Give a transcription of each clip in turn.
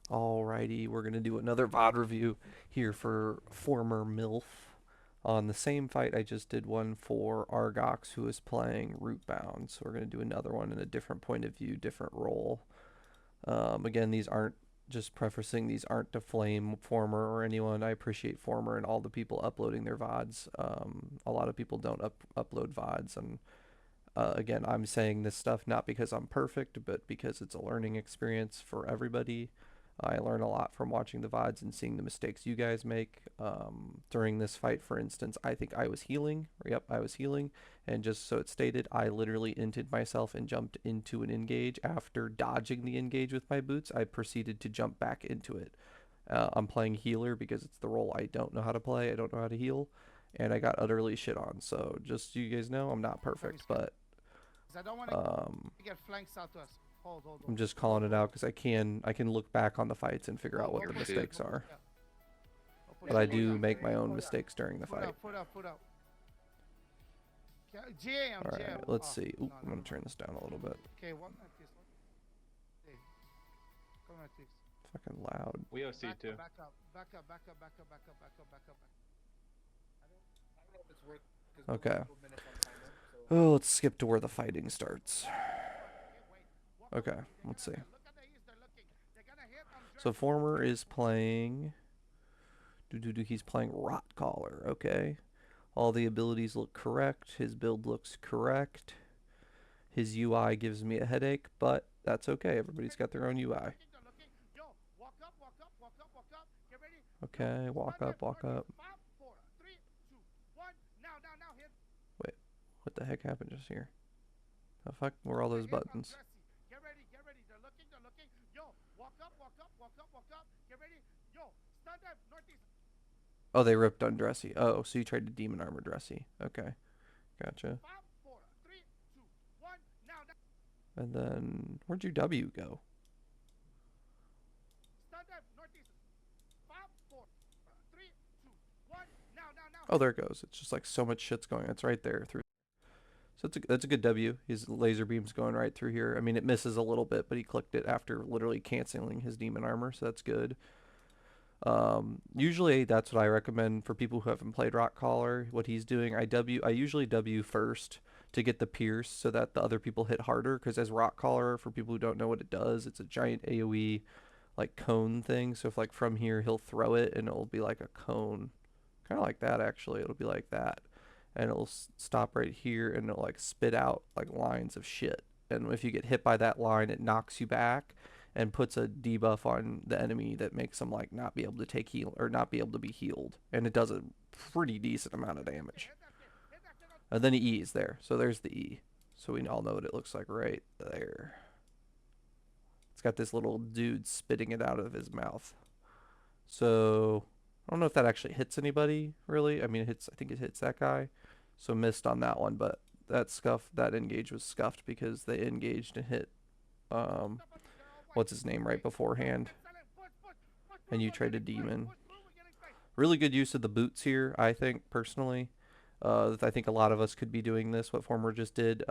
Alrighty, we're gonna do another VOD review here for former MILF on the same fight. I just did one for Argox, who is playing Rootbound. So we're gonna do another one in a different point of view, different role. Again, these aren't, just prefacing, these aren't to flame Former or anyone. I appreciate Former and all the people uploading their VODs. A lot of people don't upload VODs, and again, I'm saying this stuff not because I'm perfect, but because it's a learning experience for everybody. I learn a lot from watching the VODs and seeing the mistakes you guys make. During this fight, for instance, I think I was healing. Yep, I was healing. And just so it's stated, I literally inted myself and jumped into an engage. After dodging the engage with my boots, I proceeded to jump back into it. I'm playing healer because it's the role I don't know how to play. I don't know how to heal. And I got utterly shit on. So just so you guys know, I'm not perfect, but I don't want um, to get flanked southwest. Hold. I'm just calling it out because I can look back on the fights and figure out what the Open it. mistakes are. Yeah. But I do make my own mistakes during the fight. Put up. GA, All right, let's see. Oop, I'm gonna turn this down a little bit. Okay, 1 minute, please. Hey, come on, please. Fucking loud. We OC too. Back up. Okay. Oh, let's skip to where the fighting starts. Okay, let's see. So Former is playing. He's playing Rotcaller. Okay. All the abilities look correct. His build looks correct. His UI gives me a headache, but that's okay. Everybody's got their own UI. Okay, walk up. Wait, what the heck happened just here? The fuck were all those buttons? Get ready. They're looking. Yo, walk up. Get ready. Yo, stand up, northeast. Oh, they ripped on Dressy. Oh, so you tried to demon armor Dressy. Okay, gotcha. 5, 4, 3, 2, 1, now. And then, where'd your W go? Stand up, northeast. 5, 4, 3, 2, 1, now. Oh, there it goes. It's just like so much shit's going. It's right there through. So that's a good W. His laser beam's going right through here. I mean, it misses a little bit, but he clicked it after literally canceling his demon armor, so that's good. Usually that's what I recommend for people who haven't played Rotcaller. What he's doing, I usually W first to get the pierce so that the other people hit harder. Because as Rotcaller, for people who don't know what it does, it's a giant AOE like cone thing. So if like from here he'll throw it and it'll be like a cone, kind of like that actually. It'll be like that, and it'll stop right here and it'll like spit out like lines of shit. And if you get hit by that line, it knocks you back and puts a debuff on the enemy that makes them like not be able to take heal or not be able to be healed, and it does a pretty decent amount of damage. And then he E's there, so there's the E. So we all know what it looks like right there. It's got this little dude spitting it out of his mouth. So I don't know if that actually hits anybody really. I mean, it hits. I think it hits that guy. So missed on that one, but that engage was scuffed because they engaged and hit what's his name right beforehand, and you tried to demon. Really good use of the boots here, I think, personally. I think a lot of us could be doing this, what Former just did.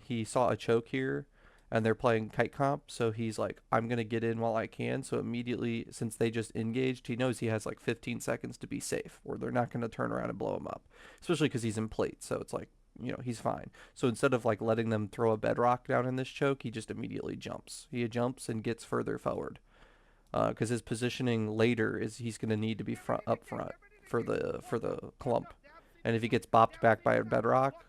He saw a choke here, and they're playing kite comp, so he's like, I'm going to get in while I can. So immediately, since they just engaged, he knows he has like 15 seconds to be safe, or they're not going to turn around and blow him up, especially because he's in plate, so it's like, he's fine. So instead of like letting them throw a bedrock down in this choke, he just immediately jumps. He jumps and gets further forward. Because his positioning later is he's going to need to be up front for the clump. And if he gets bopped back by a bedrock,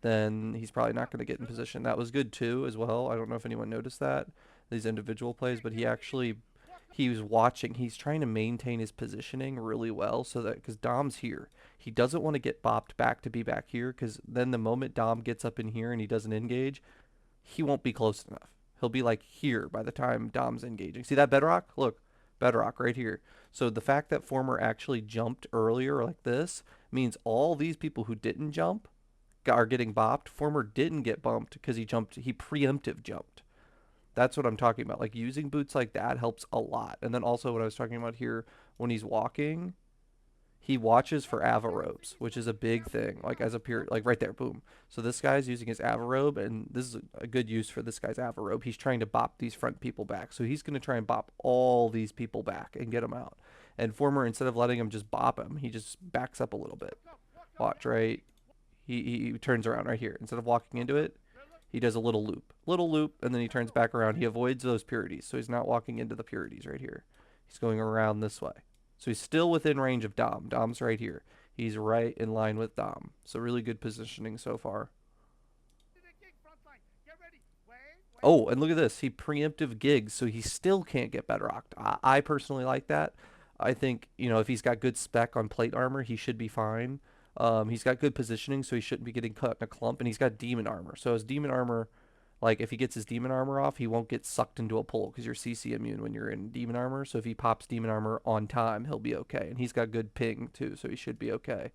then he's probably not going to get in position. That was good too as well. I don't know if anyone noticed that, these individual plays, but he was watching. He's trying to maintain his positioning really well so that, because Dom's here, he doesn't want to get bopped back to be back here, because then the moment Dom gets up in here and he doesn't engage, he won't be close enough. He'll be like here by the time Dom's engaging. See that bedrock? Look, bedrock right here. So the fact that Former actually jumped earlier like this means all these people who didn't jump are getting bopped. Former didn't get bumped because he preemptive jumped. That's what I'm talking about. Like using boots like that helps a lot. And then also what I was talking about here, when he's walking, he watches for avarobes, which is a big thing. Like as a peer, like right there, boom. So this guy's using his avarobe, and this is a good use for this guy's avarobe. He's trying to bop these front people back. So he's gonna try and bop all these people back and get them out. And Former, instead of letting him just bop him, he just backs up a little bit. Watch, right? He turns around right here. Instead of walking into it, he does a little loop, and then he turns back around. He avoids those purities, so he's not walking into the purities right here. He's going around this way. So he's still within range of Dom. Dom's right here. He's right in line with Dom. So really good positioning so far. Oh, and look at this. He preemptive gigs, so he still can't get bedrocked. I personally like that. I think, if he's got good spec on plate armor, he should be fine. He's got good positioning, so he shouldn't be getting cut in a clump. And he's got demon armor. So his demon armor, like if he gets his demon armor off, he won't get sucked into a pull because you're CC immune when you're in demon armor. So if he pops demon armor on time, he'll be okay. And he's got good ping too, so he should be okay.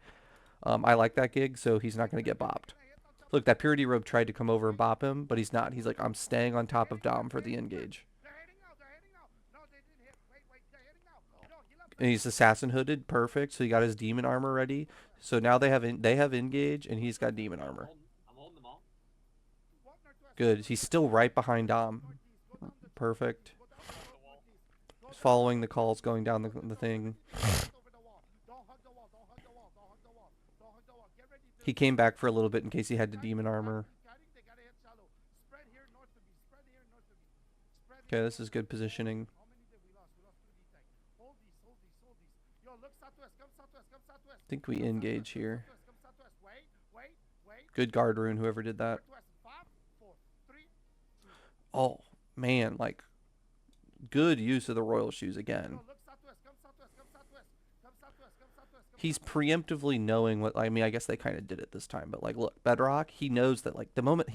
I like that gig, so he's not going to get bopped. Look, that Purity Robe tried to come over and bop him, but he's not. He's like, I'm staying on top of Dom for the engage. And he's assassin hooded, perfect. So he got his demon armor ready. So now they have engage, and he's got demon armor. Good. He's still right behind Dom. Perfect. He's following the calls going down the thing. He came back for a little bit in case he had to demon armor. Okay, this is good positioning. I think we engage here. Good guard rune, whoever did that. Oh, man, like, good use of the royal shoes again. He's preemptively knowing what, I mean, I guess they kind of did it this time, but like, look, Bedrock, he knows that like the moment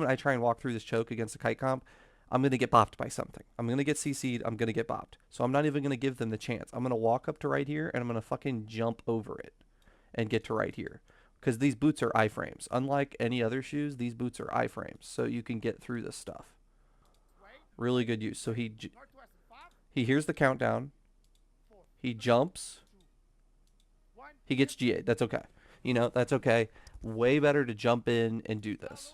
I try and walk through this choke against a kite comp, I'm going to get bopped by something. I'm going to get CC'd, I'm going to get bopped. So I'm not even going to give them the chance. I'm going to walk up to right here and I'm going to fucking jump over it and get to right here. Because these boots are iframes. Unlike any other shoes, these boots are iframes. So you can get through this stuff. Really good use. So he hears the countdown. He jumps. He gets GA. That's okay. That's okay. Way better to jump in and do this.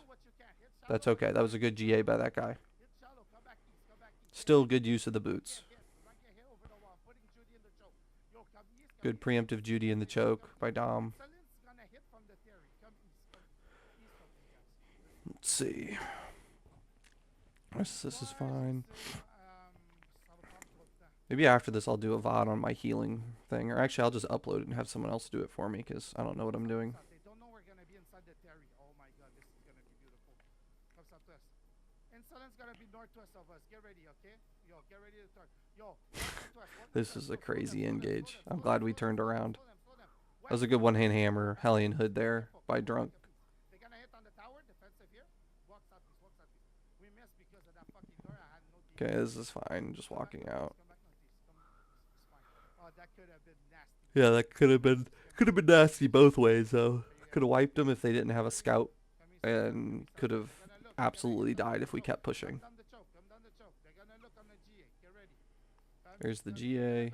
That's okay. That was a good GA by that guy. Still good use of the boots. Good preemptive Judy in the choke by Dom. Let's see. This is fine. Maybe after this I'll do a VOD on my healing thing. Or actually I'll just upload it and have someone else do it for me because I don't know what I'm doing. They don't know we're gonna be inside the Terry. Oh my god, this is gonna be beautiful. Come southwest. Insolent's gonna be northwest of us. Get ready, okay? Yo, get ready to start. Yo, This is a crazy engage. I'm glad we turned around. That was a good one-hand hammer. Hellion Hood there by Drunk. They're gonna hit on the tower, defensive here. Walk southeast, walk southeast. We missed because of that fucking door. I had no Okay, this is fine. Just walking out. Oh, that could have been nasty. Yeah, that could have been nasty both ways though. Could have wiped them if they didn't have a scout, and could have absolutely died if we kept pushing. There's the GA.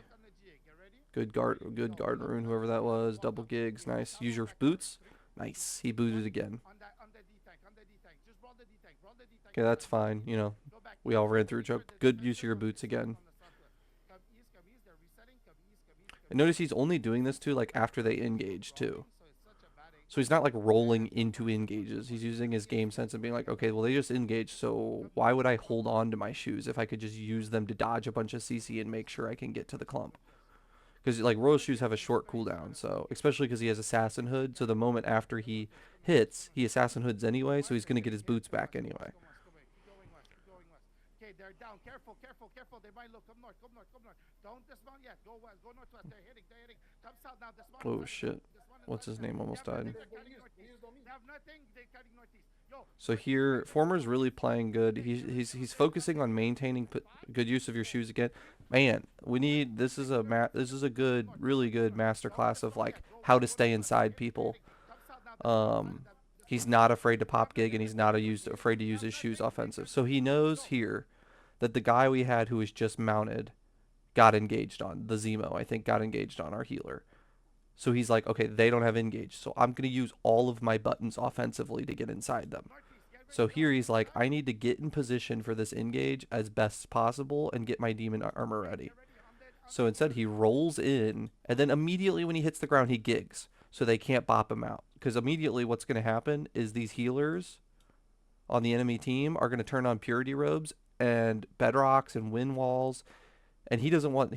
Good guard rune, whoever that was. Double gigs, nice. Use your boots. Nice. He booted again. Okay, that's fine. We all ran through choke. Good use of your boots again. And notice he's only doing this too, like after they engage too. So he's not like rolling into engages. He's using his game sense and being like, okay, well they just engaged, so why would I hold on to my shoes if I could just use them to dodge a bunch of CC and make sure I can get to the clump? Because like royal shoes have a short cooldown, so especially because he has assassin hood. So the moment after he hits, he assassin hoods anyway, so he's gonna get his boots back anyway. Okay, they're down. Careful, careful, careful. They might look. Come north, come north, come north. Don't dismount yet. Go west, go northwest. They're hitting, they're hitting. Come south now. Dismount. Oh shit. What's his name almost died. So here, Former's really playing good. He's focusing on maintaining good use of your shoes again. Man, we need this is a good, really good masterclass of like how to stay inside people. He's not afraid to pop gig, and he's not afraid to use his shoes offensive. So he knows here that the guy we had who was just mounted got engaged on. The Zemo, I think, got engaged on our healer. So he's like, okay, they don't have engage, so I'm gonna use all of my buttons offensively to get inside them. Northeast, get ready, So go. here he's like, Understand? I need to get in position for this engage as best as possible and get my demon armor Okay, ready. get ready. On So the instead, healers. he rolls in, and then immediately when he hits the ground, he gigs. So they can't bop him out. Because immediately what's going to happen is these healers on the enemy team are going to turn on purity robes and bedrocks and wind walls, and he doesn't want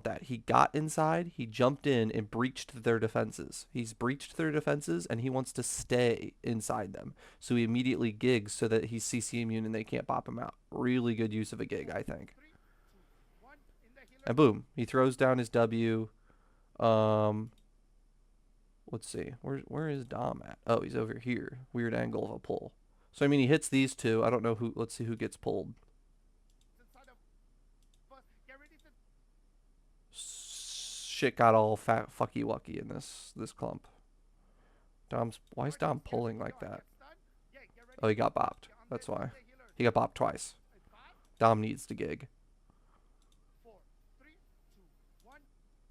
that. He got inside, he jumped in and breached their defenses. He's breached their defenses and he wants to stay inside them. So he immediately gigs so that he's CC immune and they can't bop him out. Really good use of a gig, Four, I think. three, two, one. In the And healers. boom, he throws down his W. Um, let's see. Where is Dom at? Oh, he's over here. Weird angle of a pull. So I mean, he hits these two. I don't know who. Let's see who gets pulled. Inside of first. Get ready to. Shit got all fat fucky wucky in this clump. Dom's. Why is Dom Northeast, get pulling ready. like Go. that? Get stunned. Yeah, get ready. Oh, he Go. got bopped. On That's why. the healers. He got bopped twice. Five, Dom needs to gig. 4, 3, 2, 1.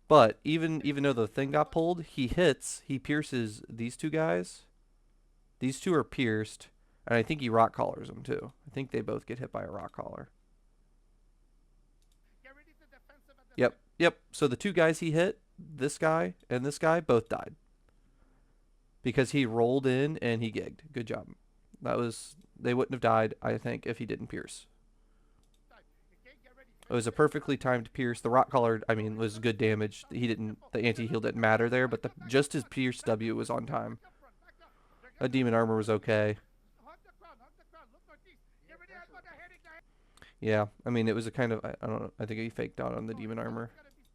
But even though the thing got pulled, he hits. He pierces these two guys. These two are pierced, and I think he rock collars them too. I think they both get hit by a rock collar. Get ready to defensive at the Yep, same. yep. So the two guys he hit, this guy and this guy, both died because he rolled in and he gigged. Good job. They wouldn't have died, I think, if he didn't pierce. Time. Okay, get ready. It was Finish a the perfectly healer. timed pierce. The rock collar, I mean, was good damage. He didn't. The anti heal didn't matter there, but just his pierce W was on time. Back up front. Back up. They're That gonna demon look. armor was okay. Hunt the crowd. Hunt the crowd. Look northeast. Get ready. Headbutt. They're heading. They're heading. Yeah, I mean, it was a kind of. I don't know. I think he faked out on the Go. demon armor. Insolent's gonna be.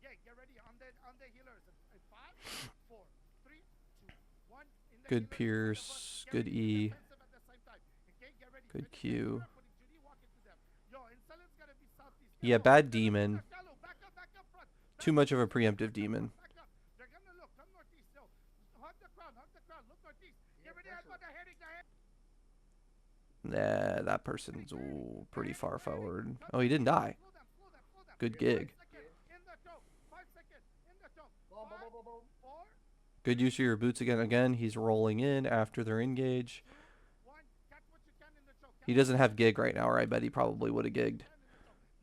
Yeah, get ready. On the healers. At 5, 4, 3, 2, 1. In the Good healers. Inside of us. pierce. Get Good ready to E. defensive at the same time. Okay, get ready. Good Finish the Q. healer. Putting Judy. Walk into them. Yo, Insolent's gonna be southeast. Yeah, Shallow. bad They're gonna look demon. at shallow. Back up front. Too Back much up. of a Back up. preemptive Back up demon. front. Back up. They're gonna look. Come northeast. Yo, hunt the crowd. Hunt the crowd. Look northeast. Get ready. Headbutt. They're heading. They're heading. Nah, that person's pretty far forward. Oh, he didn't die. Slow down. Slow down. Slow down. Good 5 gig. seconds. In the choke. 5 seconds. In the choke. Boom, boom, 5, boom, boom, boom. 4, Good use of your boots again. Again, he's rolling in after their engage. 2, 1. Catch what you can in the choke. He doesn't have gig right now, or I bet he probably would have gigged.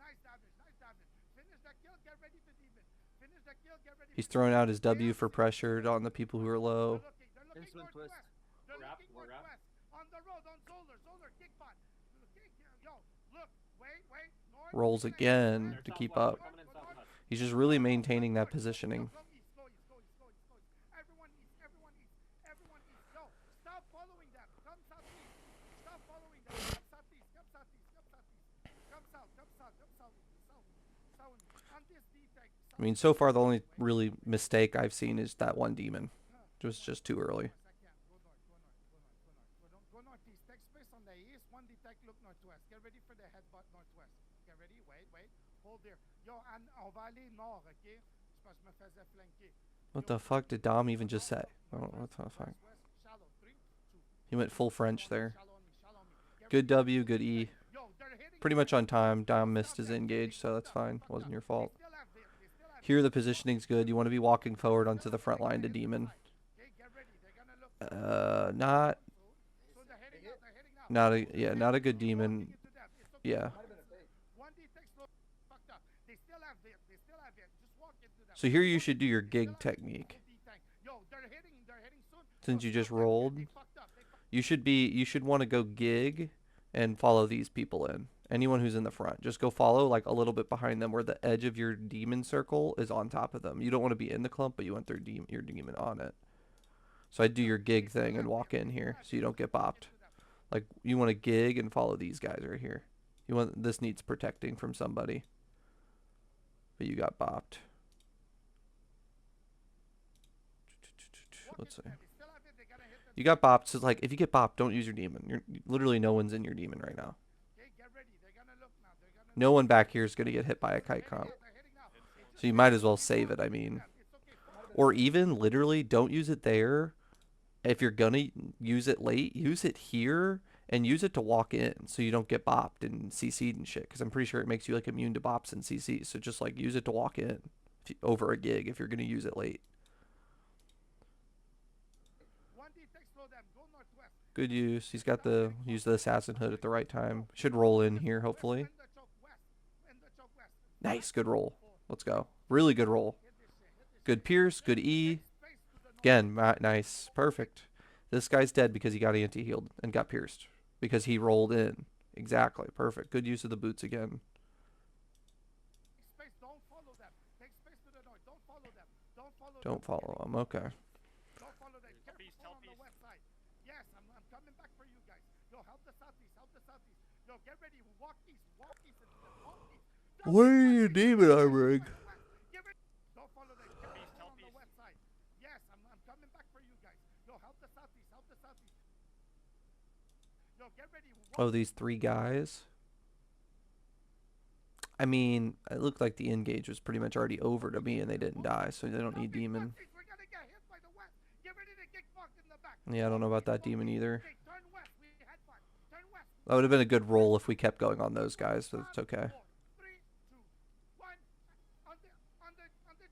Nice damage. Nice damage. Finish that kill. Get ready to demon. Finish that kill. Get ready. He's throwing out his W for pressure on the people who are low. They're looking Instrument twist. northwest. They're Wrap, looking we're wrap. northwest. On the road. On Zoller. Zoller. Kickbot. Yo, look. Wait. North. Rolls East, again west, to They're keep southwest. up. They're coming in southwest. He's just really maintaining that positioning. Go east. Go east. Go east. Go east. Go east. Everyone east. Everyone east. Everyone east. Yo, stop following them. Come southeast. Stop following them. Come southeast. Come southeast. Come southeast. Come south. Come south. Come south. South. South. On this D-Tech. I mean, so far the only really mistake I've seen is that one demon. It was just too early. Go northeast. Take space on the east. One detect. Look northwest. Get ready for the headbutt northwest. Get ready. Wait. Hold there. Yo, on va aller nord, ok? C'est parce que je me faisais flanquer. What the fuck did Dom even just say? Oh, what the fuck? West, shallow. 3, 2. He went full French there. Shallow on me. Shallow on me. Get Good ready. W, good E. Yo, they're hitting Pretty you. much on time. Dom missed his engage, so that's fine. Wasn't your fault. They still have Here the positioning's good. You want to be walking forward onto the front line to demon. Okay, get ready. They're gonna look. Not So they're heading out. not a good demon. Into them. It's okay. Yeah. Might have been a fake. One detect slow. Fucked up. They still have it. Just walk into them. So here you should do your gig technique. Yo, they're hitting soon. Since Yo, you just stop them. rolled, They fucked up. you should want to go gig and follow these people in. Anyone who's in the front, just go follow like a little bit behind them where the edge of your demon circle is on top of them. You don't want to be in the clump, but you want your demon on it. So I'd do your gig thing and walk in here so you don't get bopped. Like you want to gig and follow these guys right here. This needs protecting from somebody. But you got bopped. Let's see. You got bopped, so like if you get bopped, don't use your demon. Literally no one's in your demon right now. Okay, get ready. They're gonna look now. They're gonna No one back here is gonna get hit by a kite comp. they're hitting now. So you might as well save it, I mean. It's okay. Or even literally don't use it there. If you're gonna use it late, use it here and use it to walk in so you don't get bopped and CC'd and shit. Because I'm pretty sure it makes you like immune to bops and CCs. So just like use it to walk in over a gig if you're gonna use it late. Good use. He's got the use the assassin hood at the right time. Should roll in here hopefully. West, end the choke, west. End the choke, west. Nice, 5, good roll. 4, Let's 3, go. Really good 2. roll. Hit this shit, hit this Good shit. pierce, good Take E. space to the Again, northeast. nice, perfect. This guy's dead because he got anti-healed and got pierced because he rolled in. Exactly, perfect. Good use of the boots again. Take space, don't follow them. Take space to the north. Don't follow them. Don't follow them. Don't follow him. Okay. Don't follow them. Help east, Careful help on the east. west side. Yes, I'm coming back for you guys. Yo, help the southeast. Help the southeast. Yo, get ready. Walk east. Walk east into them. Walk east. What are you demon armoring? Get ready. Don't follow them. Help east, Careful help on the east. west side. Yes, I'm coming back for you guys. Yo, help the southeast. Help the southeast. Yo, get ready. Oh, these three guys. I mean, it looked like the engage was pretty much already over to me and they didn't die, so they don't need demon. We're gonna get hit by the west. Get ready to get fucked in the back. Yeah, I don't know about that demon either. Okay, turn west. We head back. Turn west. That would have been a good roll if we kept going on those guys, but it's okay. 4, 3, 2, 1. On the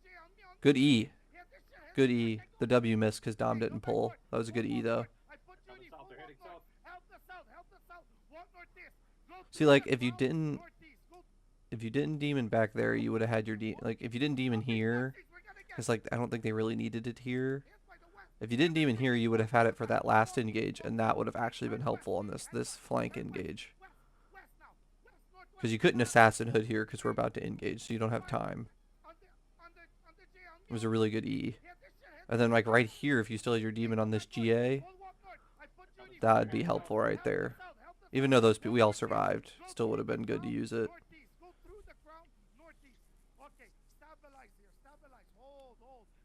J, on me, on Good E. Hit this shit, hit Good this E. shit. The W missed because Dom didn't pull. That was a good E though. I put you in south, full they're heading walk north. south. Help the south. Help the south. Walk northeast. Go See, through like that if you ground, didn't northeast. Go demon back there, you would have had your like if you didn't demon here, northeast. We're gonna get because like I don't think they really needed it here. hit by the west. If you didn't demon here, you would have had it for that last engage, and that would have actually been helpful on this flank engage. West, west now. West, northwest. Because you couldn't assassin hood here because we're about to engage, so you don't have time. On the J, on me, It was a really good E. hit this shit, hit And then like right here, if you still had your demon on this GA, full walk north. I put you in that'd be helpful right there. Even though those we all survived, still would have been good to use it. Northeast. Go through the ground. Northeast. Okay. Stabilize here. Stabilize. Hold.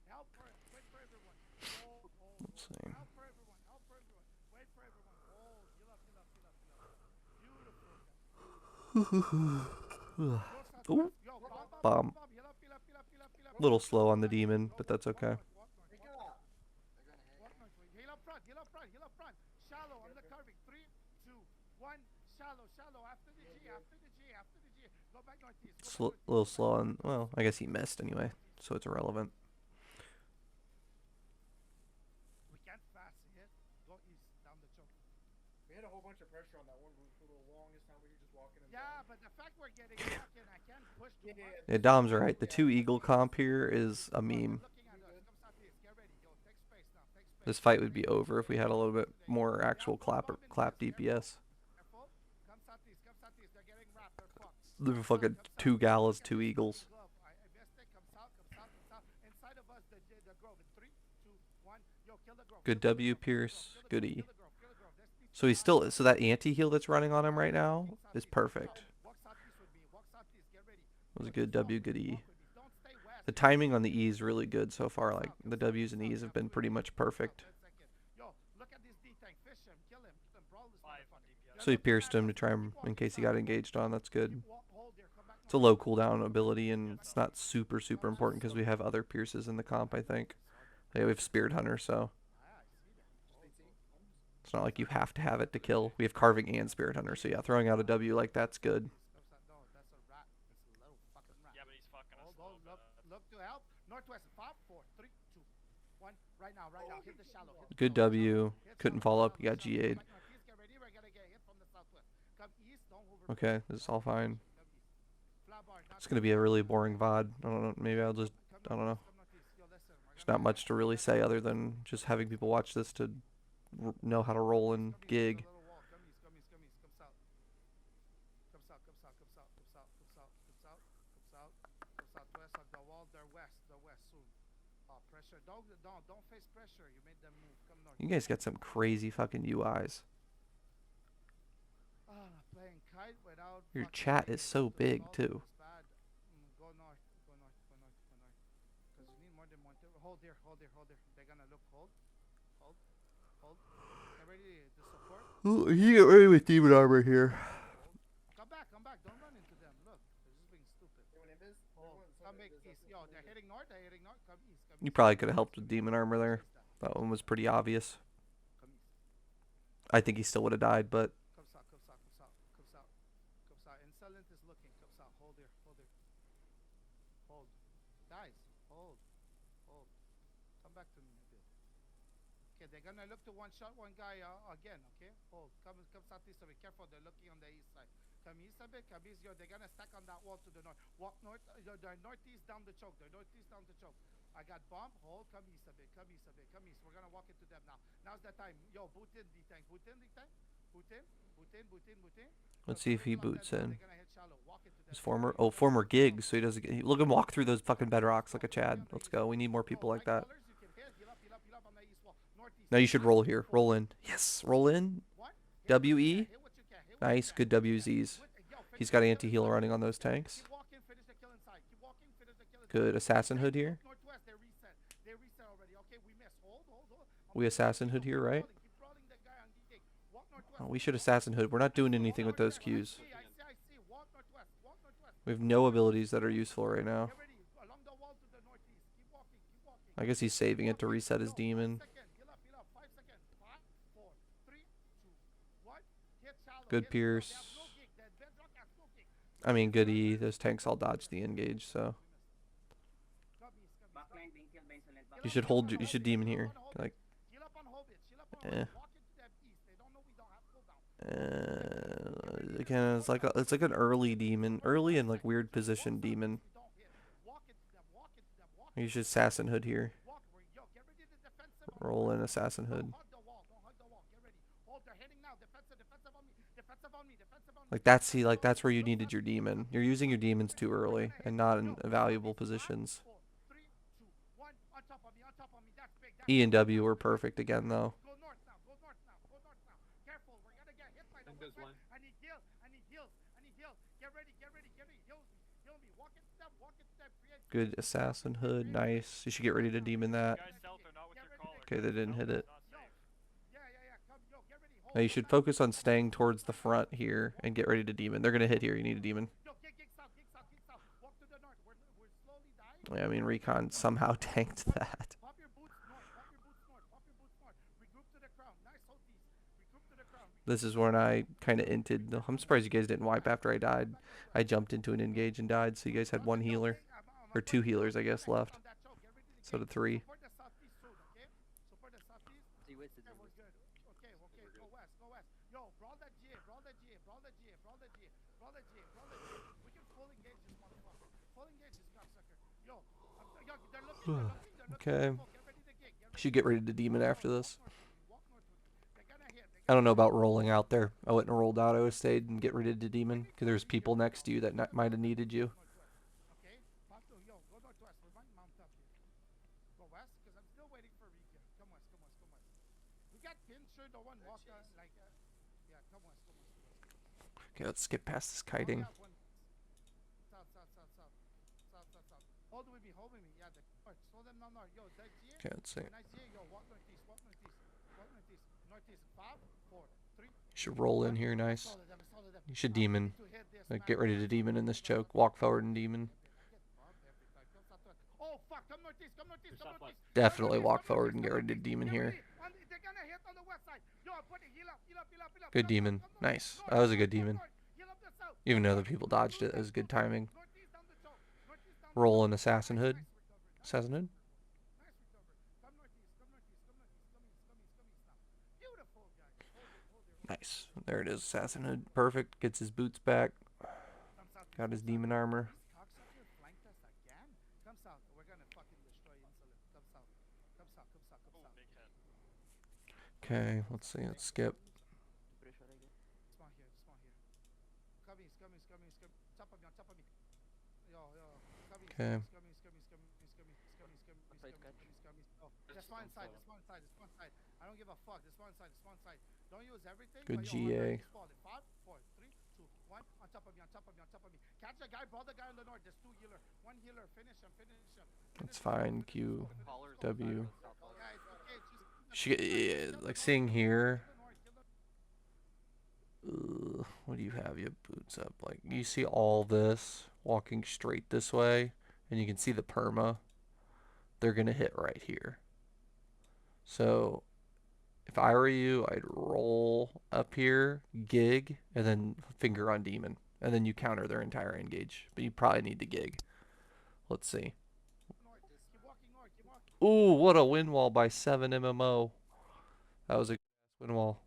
Help for it. Wait for everyone. Hold. Let's see. Help for everyone. Help for everyone. Wait for everyone. Hold. Heal up. Beautiful. Ooh, Yo, bomb. Heal up. A little slow on the demon, but that's okay. Heal up front. Shallow on the carving. 3, 2, 1. Shallow. After the G. Go back northeast. A little slow on. Well, I guess he missed anyway, so it's irrelevant. We can't fast hit. Go east down the choke. We had a whole bunch of pressure on that one route for the longest time. We were just walking him Yeah, down. but the fact we're getting fucking, I can't push too much. Yeah, Dom's right. The 2 eagle comp here is a meme. Looking at us. Come southeast. Get ready. Yo, take space now. Take space. This fight would be over if we had a little bit more actual clap DPS. Careful. Come southeast. They're getting wrapped. They're fucked. The fucking 2 galas, 2 eagles. Come south. Inside of us, the grove. In 3, 2, 1. Yo, kill the grove. Good W, Pierce. Good E. Kill the grove. So he's still, so that anti-heal that's running on him right now is perfect. Walk southeast with me. Walk southeast. Get ready. It was a good W, good E. Walk with me. Don't stay west. The timing on the E is really good so far. Like the W's and E's have been pretty much perfect. Yo, look at this D-tank. Fish him. Kill him. Brawl this 5 on motherfucker. DPS. So he pierced him to try him in case he got engaged on. That's good. Hold there. Come back It's a low cooldown ability and it's not super important because we have other pierces in the comp, I think. Yeah, we have Spirit Hunter, so it's not like you have to have it to kill. We have Carving and Spirit Hunter, so yeah, throwing out a W like that's good. No, that's a rat. It's a little fucking rat. Yeah, but he's fucking us. Hold, look to help. Northwest. 5, 4, 3, 2, 1. Right now. Hit the shallow. Hit the Good shallow. W. Hit Couldn't shallow. follow up. Shallow, You got shallow. GA'd. Come back northeast. Get ready. We're gonna get hit from the southwest. Come east. Don't overboard. Okay, this is all fine. Come east. Flat bar, It's gonna be a really boring VOD. I don't know. Maybe I'll just, I don't know. Come northeast. Yo, listen. There's not much to really say other than just having people watch this to know how to roll and gig. Come east. Come south. Southwest of the wall. They're west soon. Pressure. Don't face pressure. You made them move. Come north. You guys got some crazy fucking UIs. Playing kite without. Your fucking chat making is so it big, solid too. is bad. Go north. Because you need more than one. Hold here. They're gonna look. Hold. Get ready to support. Ooh, you get ready with demon armor here. Come back. Don't run into them. Look, they're just being stupid. Come back east. Yo, they're heading north. Come east. You probably could have helped with demon armor there. That one was pretty obvious. Come east. I think he still would have died, but Come south. Insolent is looking. Come south. Hold here. Hold. Guys, hold. Come back to me a bit. Okay, they're gonna look to one shot one guy again. Okay, hold. Come southeast of it. Careful, they're looking on the east side. Come east of it. Come east. Yo, they're gonna stack on that wall to the north. Walk north. They're northeast down the choke. They're northeast down the choke. I got bomb. Hold. Come east of it. Come east of it. Come east. We're gonna walk into them now. Now's the time. Yo, boot in the tank. Boot in the tank. Boot in. Boot in. Boot in. Boot in. Let's Look, see if he sprinkle on that boots door. in. They're gonna hit shallow. Walk into them. His former gigs, so he doesn't get. Look at him walk through those fucking bedrocks like a Chad. Let's go. We need more people like that. Now you should roll here. Roll in. Yes, roll in. WE. Nice, good WZs. He's got anti-heal running on those tanks. Good assassin hood here. We assassin hood here, right? Oh, we should assassin hood. We're not doing anything with those Qs. We have no abilities that are useful right now. I guess he's saving it to reset his demon. Good Pierce. I mean, good E. Those tanks all dodge the engage, so. You should hold. You should demon here. Like. Again, it's like an early demon, early and like weird position demon. You should assassin hood here. Roll in assassin hood. Like that's where you needed your demon. You're using your demons too early and not in valuable positions. E and W were perfect again though. Good assassin hood, nice. You should get ready to demon that. Okay, they didn't hit it. Now you should focus on staying towards the front here and get ready to demon. They're gonna hit here. You need a demon. Yeah, I mean Recon somehow tanked that. This is when I kind of inted. I'm surprised you guys didn't wipe after I died. I jumped into an engage and died, so you guys had one healer. Or two healers, I guess, left. So did three. Okay. Should get ready to demon after this. I don't know about rolling out there. I wouldn't have rolled out. I would have stayed and get ready to demon because there's people next to you that might have needed you. Okay, let's skip past this kiting. Okay, let's see. You should roll in here, nice. You should demon. Like, get ready to demon in this choke. Walk forward and demon. Definitely walk forward and get ready to demon here. Good demon. Nice. That was a good demon. Even though the people dodged it, it was good timing. Roll in assassin hood. Assassin hood. Nice. There it is, assassin hood. Perfect. Gets his boots back. Got his demon armor. Okay, let's see. Let's skip. Okay. I don't give a fuck. This one side. Don't use everything. Good GA. 5, 4, 3, 2, 1. On top of me. Catch the guy, brawl the guy on the north. There's two healer. One healer. Finish him. That's fine. Q, W. Like seeing here. What do you have? You have boots up. Like you see all this walking straight this way, and you can see the perma. They're gonna hit right here. So if I were you, I'd roll up here, gig, and then finger on demon. And then you counter their entire engage. But you probably need to gig. Let's see. Ooh, what a win wall by 7 MMO. That was a win wall.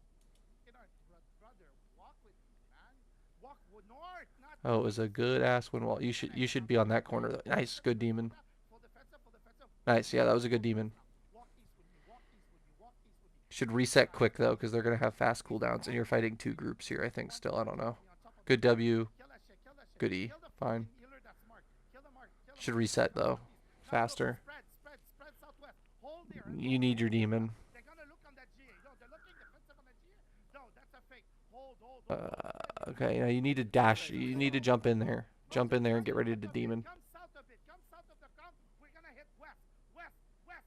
Brother, walk with me, man. Walk north, not Oh, it was east. a good ass win wall. You should be on that corner though. Nice, good demon. Full defensive, full defensive. Nice, yeah, that was a good Walk east demon. now. Walk east with me. Walk east with me. Walk east with me. Should Left reset side. quick though, because they're gonna have fast East. cooldowns, and you're fighting two groups here. I think One still. I on don't top know. of me, on top of me. Good W. Kill that shit. Kill that shit. Good E. Kill the Fine. fucking healer that's marked. Kill the mark. Kill the Should mark. reset Come though. southeast. Now look. Faster. Spread. Spread. Spread southwest. Hold there and You hold. need your Hold. demon. They're gonna look on that GA. No, they're looking defensive on that GA. No, that's a fake. Hold. Hold. Hold. Hold. Spread. Okay, now you need to dash. You need to jump in there. Jump in there and get ready to demon. Come south of it. Come south of the crown. We're gonna hit west. West. West.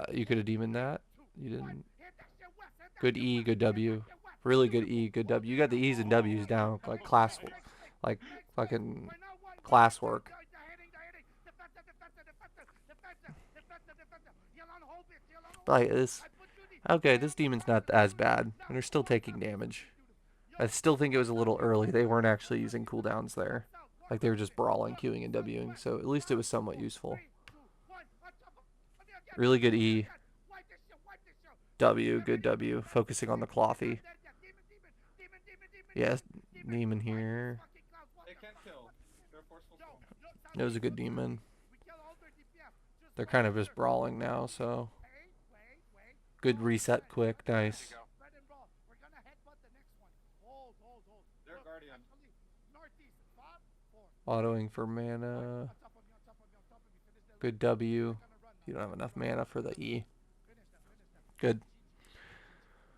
And You could have demoned that. two, You one. didn't. Hit that shit west. Hit that Good shit E, west. good Hit that W. shit west. Really good Beautiful. E, good Hold W. You there got the now. E's and Hold. W's down like Fake, class, fake, fake, like fake, fake. fucking We're now one. class work. They're hitting. They're hitting. Defensive. Defensive. Defensive. Defensive. Defensive. Defensive. Yell on hold it. Yell on hold Like it. this. I put you the. Okay, Stay this on the demon's crown. not Stay as on the crown. bad, Now and they're still walk taking damage. southeast. I Yo, still think it was a come little south. Yo, early. come They south. weren't Yo, actually come using southeast. cooldowns Come there. south. Walk Like they were with just it. brawling, Look. queuing, and Wing, Southwest. so at least it was somewhat 5, 4, useful. 3, 2, 1. On top of it again. Really good On it E. again. Wipe this shit. Wipe this shit. W, Get good ready for the W. defensive Focusing on the shit. They're clothy. not dead yet. Demon, demon, demon, demon, demon, Yes, demon, demon. demon Wipe these here. fucking clouds. What They the can't fuck? kill. What the shit? They're forceful Yo, storm. look, It was a southeast. good Look, demon. southeast. We kill all their DPS. Just They're wait kind of here. just brawling Wait now, here. so Wait, wait, wait. good Hold. reset Spread, quick. spread, There you Nice. go. spread and brawl. We're gonna headbutt the next one. Hold, hold, hold. They're Look, guardian. actually, northeast. 5, 4, 3, Autoing for 2, 1. mana. On top of me, on top of me, on top of me. Finish their Good left side. W. They're gonna run now. You don't They're have gonna enough run mana now. for the E. Finish them, finish them. Good. GG.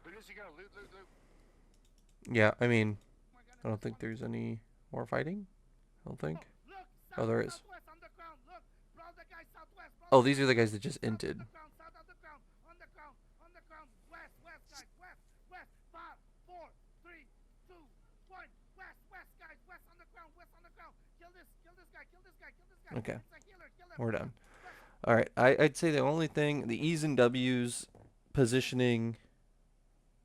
Loot as you go. Loot, loot, loot. Yeah, I mean, We're gonna I don't this think one. there's any more fighting. I don't think. Look, Oh, south, there is. southwest, underground. Look, brawl the guy southwest. Brawl Oh, the these guy are the guys south. that just South inted. underground, south underground, underground, underground. West, west, guys, west, west. 5, 4, 3, 2, 1. West, west, guys, west underground, west underground. Kill this guy, kill this guy, kill this guy. Okay, It's a healer, kill him. we're Kill done. him. West. All right, I'd say the only thing, the E's and W's positioning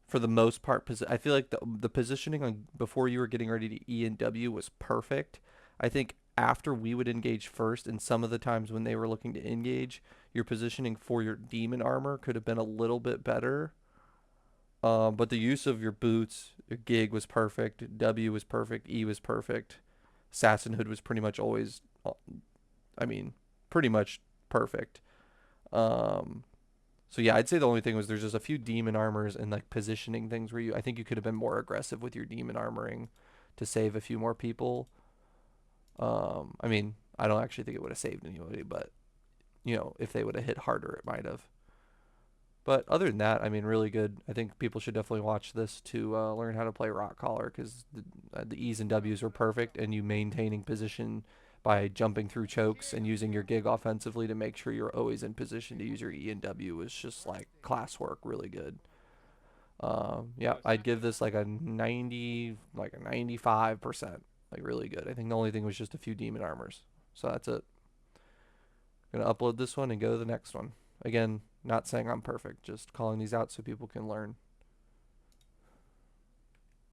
for the most part, I feel like the positioning on before you were getting ready to E and W was perfect. I think after we would engage first, and some of the times when they were looking to engage, your positioning for your demon armor could have been a little bit better. But the use of your boots, your gig was perfect. W was perfect. E was perfect. Assassinhood was pretty much always, I mean, pretty much perfect. Um, so yeah, I'd say the only thing was there's just a few demon armors and like positioning things where I think you could have been more aggressive with your demon armoring to save a few more people. I mean, I don't actually think it would have saved anybody, but if they would have hit harder, it might have. But other than that, I mean, really good. I think people should definitely watch this to learn how to play Rotcaller because the E's and W's were perfect, and you maintaining position by jumping through chokes and using your gig offensively to make sure you're always in position to use your E and W was just like class work, really good. Yeah, I'd give this like a 90, like a 95%, like really good. I think the only thing was just a few demon armors. So that's it. Gonna upload this one and go to the next one. Again, not saying I'm perfect, just calling these out so people can learn.